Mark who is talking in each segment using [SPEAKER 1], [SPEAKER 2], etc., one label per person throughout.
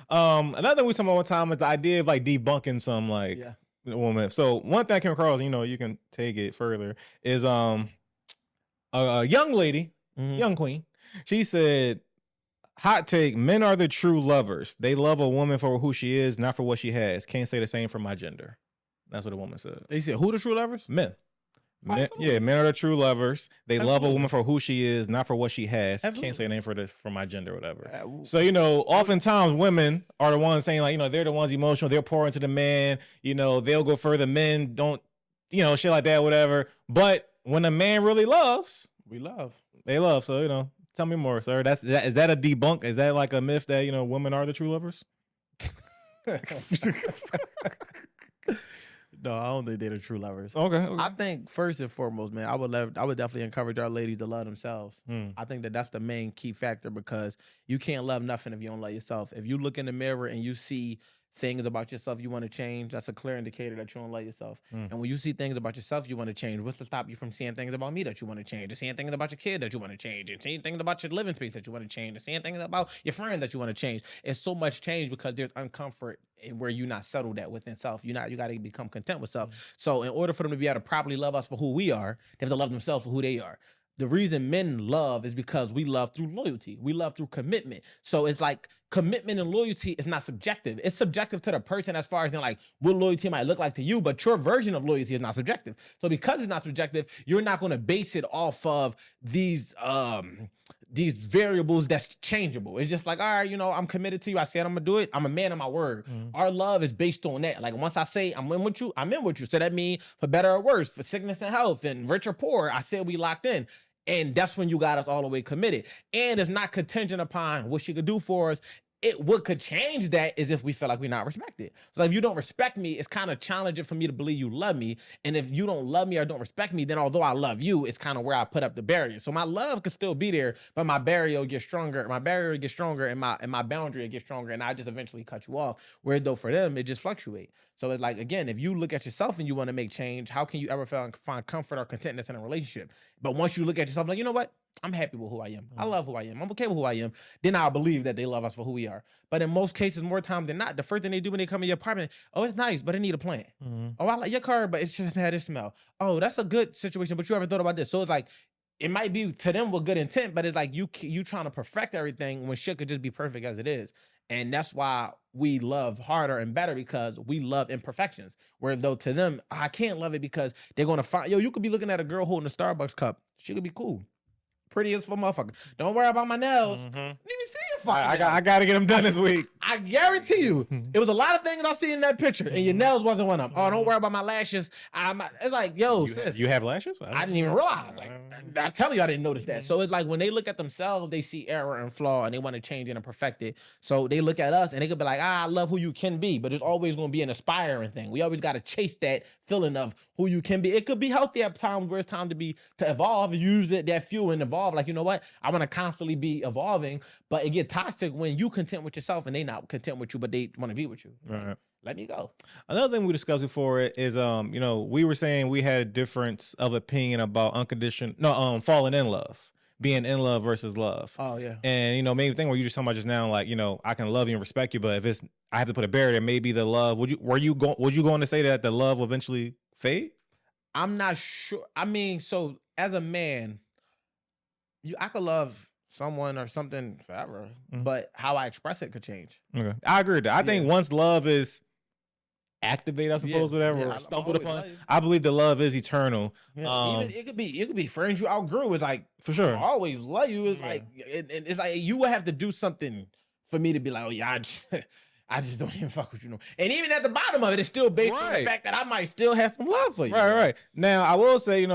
[SPEAKER 1] Another thing we talked about one time is the idea of like debunking some like woman. So one thing I came across, you know, you can take it further, is a young lady, young queen. She said, hot take, men are the true lovers. They love a woman for who she is, not for what she has. Can't say the same for my gender. That's what a woman said.
[SPEAKER 2] They said, who the true lovers?
[SPEAKER 1] Men. Men are the true lovers. They love a woman for who she is, not for what she has. Can't say a name for my gender or whatever. So, you know, oftentimes women are the ones saying, like, you know, they're the ones emotional. They'll pour into the man. You know, they'll go further. Men don't, you know, shit like that, whatever. But when a man really loves, they love. So, you know, tell me more, sir. Is that a debunk? Is that like a myth that, you know, women are the true lovers?
[SPEAKER 2] No, I don't think they're the true lovers.
[SPEAKER 1] Okay.
[SPEAKER 2] I think first and foremost, man, I would definitely encourage our ladies to love themselves. I think that's the main key factor, because you can't love nothing if you don't love yourself. If you look in the mirror and you see things about yourself you want to change, that's a clear indicator that you don't love yourself. And when you see things about yourself you want to change, what's to stop you from seeing things about me that you want to change, and seeing things about your kid that you want to change, and seeing things about your living space that you want to change, and seeing things about your friends that you want to change? It's so much change because there's uncomfort where you're not settled at within self. You got to become content with self. So in order for them to be able to properly love us for who we are, they have to love themselves for who they are. The reason men love is because we love through loyalty. We love through commitment. So it's like commitment and loyalty is not subjective. It's subjective to the person as far as in like what loyalty might look like to you, but your version of loyalty is not subjective. So because it's not subjective, you're not going to base it off of these variables that's changeable. It's just like, all right, you know, I'm committed to you. I said I'm gonna do it. I'm a man of my word. Our love is based on that. Like once I say I'm in with you, I'm in with you. So that means for better or worse, for sickness and health, and rich or poor, I said we locked in. And that's when you got us all the way committed. And it's not contingent upon what she could do for us. What could change that is if we feel like we're not respected. So if you don't respect me, it's kind of challenging for me to believe you love me. And if you don't love me or don't respect me, then although I love you, it's kind of where I put up the barrier. So my love could still be there, but my barrier will get stronger. My barrier will get stronger, and my boundary will get stronger, and I just eventually cut you off. Whereas though for them, it just fluctuates. So it's like, again, if you look at yourself and you want to make change, how can you ever find comfort or contentness in a relationship? But once you look at yourself like, you know what? I'm happy with who I am. I love who I am. I'm okay with who I am. Then I'll believe that they love us for who we are. But in most cases, more times than not, the first thing they do when they come in your apartment, oh, it's nice, but it need a plant. Oh, I like your car, but it's just had this smell. Oh, that's a good situation, but you ever thought about this? So it's like, it might be to them with good intent, but it's like you trying to perfect everything when shit could just be perfect as it is. And that's why we love harder and better, because we love imperfections. Whereas though to them, I can't love it because they're going to find, you could be looking at a girl holding a Starbucks cup. She could be cool. Pretty as for motherfucker. Don't worry about my nails. Let me see if
[SPEAKER 1] I got to get them done this week.
[SPEAKER 2] I guarantee you, it was a lot of things I see in that picture, and your nails wasn't one of them. Oh, don't worry about my lashes. It's like, yo, sis.
[SPEAKER 1] You have lashes?
[SPEAKER 2] I didn't even realize. Like, I tell you, I didn't notice that. So it's like when they look at themselves, they see error and flaw, and they want to change it and perfect it. So they look at us, and they could be like, I love who you can be, but it's always going to be an aspiring thing. We always got to chase that feeling of who you can be. It could be healthy at times where it's time to evolve, use that fuel and evolve. Like, you know what? I want to constantly be evolving, but it get toxic when you content with yourself and they not content with you, but they want to be with you.
[SPEAKER 1] Right.
[SPEAKER 2] Let me go.
[SPEAKER 1] Another thing we discussed before is, you know, we were saying we had a difference of opinion about falling in love, being in love versus love.
[SPEAKER 2] Oh yeah.
[SPEAKER 1] And, you know, maybe the thing where you just talking about just now, like, you know, I can love you and respect you, but if I have to put a barrier, maybe the love, would you going to say that the love will eventually fade?
[SPEAKER 2] I'm not sure. I mean, so as a man, I could love someone or something forever, but how I express it could change.
[SPEAKER 1] Okay. I agree with that. I think once love is activated, I suppose, whatever, or stumbled upon, I believe the love is eternal.
[SPEAKER 2] Yeah. Even it could be friends you outgrew. It's like,
[SPEAKER 1] for sure,
[SPEAKER 2] I always love you. It's like it's like you would have to do something for me to be like, oh yeah, I just don't even fuck with you. And even at the bottom of it, it's still based on the fact that I might still have some love for you.
[SPEAKER 1] Right. Now I will say,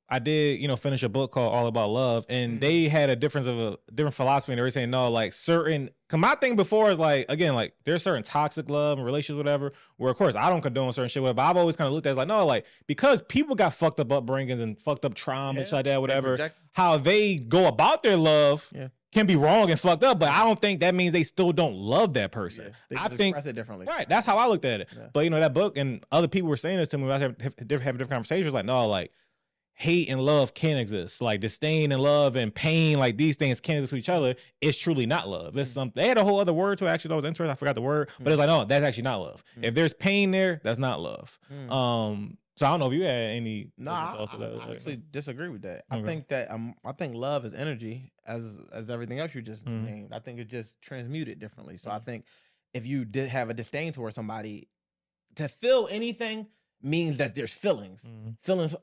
[SPEAKER 1] I did, finish a book called All About Love, and they had a different philosophy, and they were saying, no, like cause my thing before is like, again, like there's certain toxic love and relationships, whatever, where of course I don't condone certain shit, but I've always kind of looked at it as like, no, like, because people got fucked up upbringings and fucked up trauma and shit like that, whatever, how they go about their love can be wrong and fucked up, but I don't think that means they still don't love that person. I think
[SPEAKER 2] express it differently.
[SPEAKER 1] Right. That's how I looked at it. But that book and other people were saying this to me, I have different conversations, like, no, like, hate and love can't exist. Like disdain and love and pain, like these things can't exist with each other. It's truly not love. It's something. They had a whole other word to it. Actually, that was interesting. I forgot the word, but it's like, no, that's actually not love. If there's pain there, that's not love. So I don't know if you had any.
[SPEAKER 2] No, I actually disagree with that. Okay. I think love is energy, as everything else you just named. I think it's just transmuted differently. So I think if you did have a disdain towards somebody, to feel anything means that there's feelings. Feelings,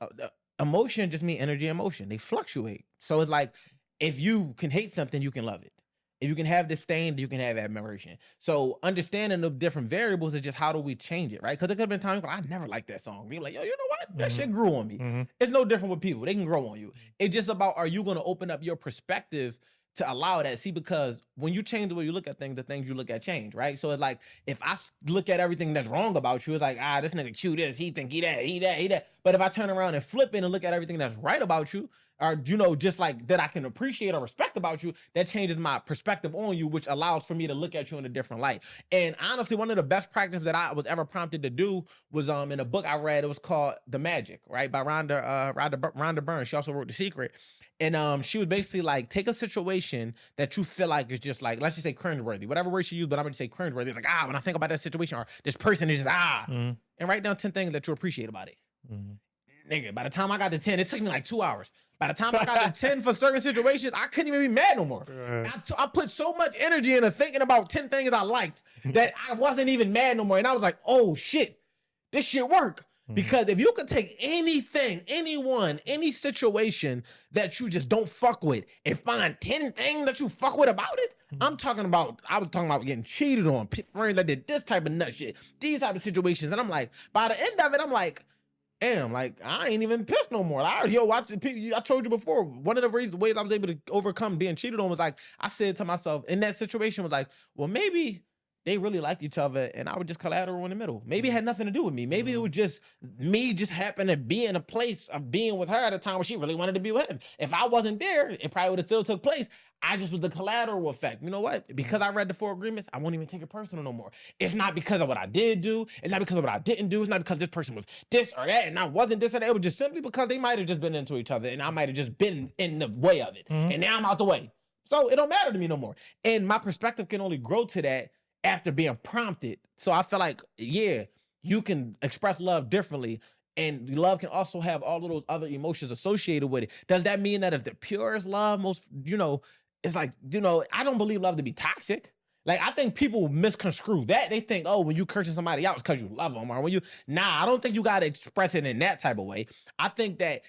[SPEAKER 2] emotion just mean energy and motion. They fluctuate. So it's like, if you can hate something, you can love it. If you can have disdain, you can have admiration. So understanding the different variables is just how do we change it, right? Because it could have been times when I never liked that song. Be like, yo, you know what? That shit grew on me. It's no different with people. They can grow on you. It's just about, are you going to open up your perspective to allow that? See, because when you change the way you look at things, the things you look at change, right? So it's like, if I look at everything that's wrong about you, it's like, this nigga chew this, he think he that. But if I turn around and flip it and look at everything that's right about you, or, you know, just like that I can appreciate or respect about you, that changes my perspective on you, which allows for me to look at you in a different light. And honestly, one of the best practices that I was ever prompted to do was in a book I read. It was called The Magic, right? By Rhonda Byrne. She also wrote The Secret. And she was basically like, take a situation that you feel like is just like, let's just say cringeworthy, whatever word she used, but I'm gonna say cringeworthy. It's like, when I think about that situation, or this person is just, and write down 10 things that you appreciate about it. Nigga, by the time I got to 10, it took me like 2 hours. By the time I got to 10 for certain situations, I couldn't even be mad no more. I put so much energy into thinking about 10 things I liked that I wasn't even mad no more. And I was like, oh shit, this shit work. Because if you could take anything, anyone, any situation that you just don't fuck with and find 10 things that you fuck with about it, I was talking about getting cheated on, friends that did this type of nut shit, these type of situations. And I'm like, by the end of it, I'm like, damn, like, I ain't even pissed no more. I told you before, one of the ways I was able to overcome being cheated on was like, I said to myself in that situation was like, well, maybe they really liked each other and I was just collateral in the middle. Maybe it had nothing to do with me. Maybe it was just me just happened to be in a place of being with her at a time where she really wanted to be with him. If I wasn't there, it probably would have still took place. I just was the collateral effect. You know what? Because I read the 4 agreements, I won't even take it personal no more. It's not because of what I did do. It's not because of what I didn't do. It's not because this person was this or that and I wasn't this or that. It was just simply because they might have just been into each other and I might have just been in the way of it. And now I'm out the way. So it don't matter to me no more. And my perspective can only grow to that after being prompted. So I feel like, yeah, you can express love differently, and love can also have all of those other emotions associated with it. Does that mean that if the purest love, it's like, I don't believe love to be toxic. Like, I think people misconstrue that. They think, oh, when you cursing somebody out, it's because you love them. Or I don't think you got to express it in that type of way. I think that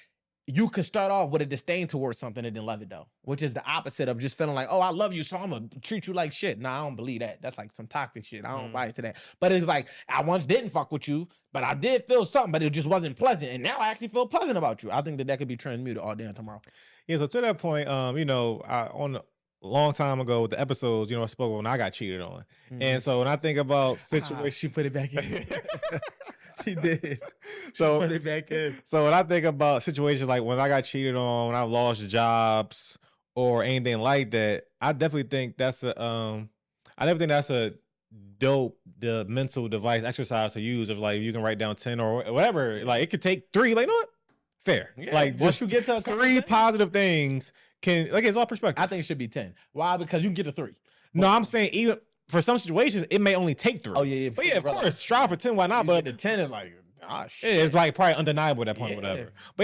[SPEAKER 2] you can start off with a disdain towards something and then love it though, which is the opposite of just feeling like, oh, I love you, so I'm gonna treat you like shit. Nah, I don't believe that. That's like some toxic shit. I don't buy into that. But it's like, I once didn't fuck with you, but I did feel something, but it just wasn't pleasant. And now I actually feel pleasant about you. I think that could be transmuted all day and tomorrow.
[SPEAKER 1] Yeah, so to that point, on a long time ago with the episodes, I spoke when I got cheated on. And so when I think about situations,
[SPEAKER 2] she put it back in. She did.
[SPEAKER 1] So
[SPEAKER 2] put it back in.
[SPEAKER 1] So when I think about situations like when I got cheated on, when I've lost jobs or anything like that, I definitely think that's a dope mental device exercise to use. Of like, you can write down 10 or whatever. Like, it could take 3. Like, you know what? Fair. Yeah, like, once you get to 3 positive things, it's all perspective.
[SPEAKER 2] I think it should be 10. Why? Because you can get to 3.
[SPEAKER 1] No, I'm saying even for some situations, it may only take 3.
[SPEAKER 2] Oh, yeah.
[SPEAKER 1] But yeah, of course, strive for 10, why not? But
[SPEAKER 2] the 10 is like, shit.
[SPEAKER 1] It's like probably undeniable at that point, or whatever. But yeah,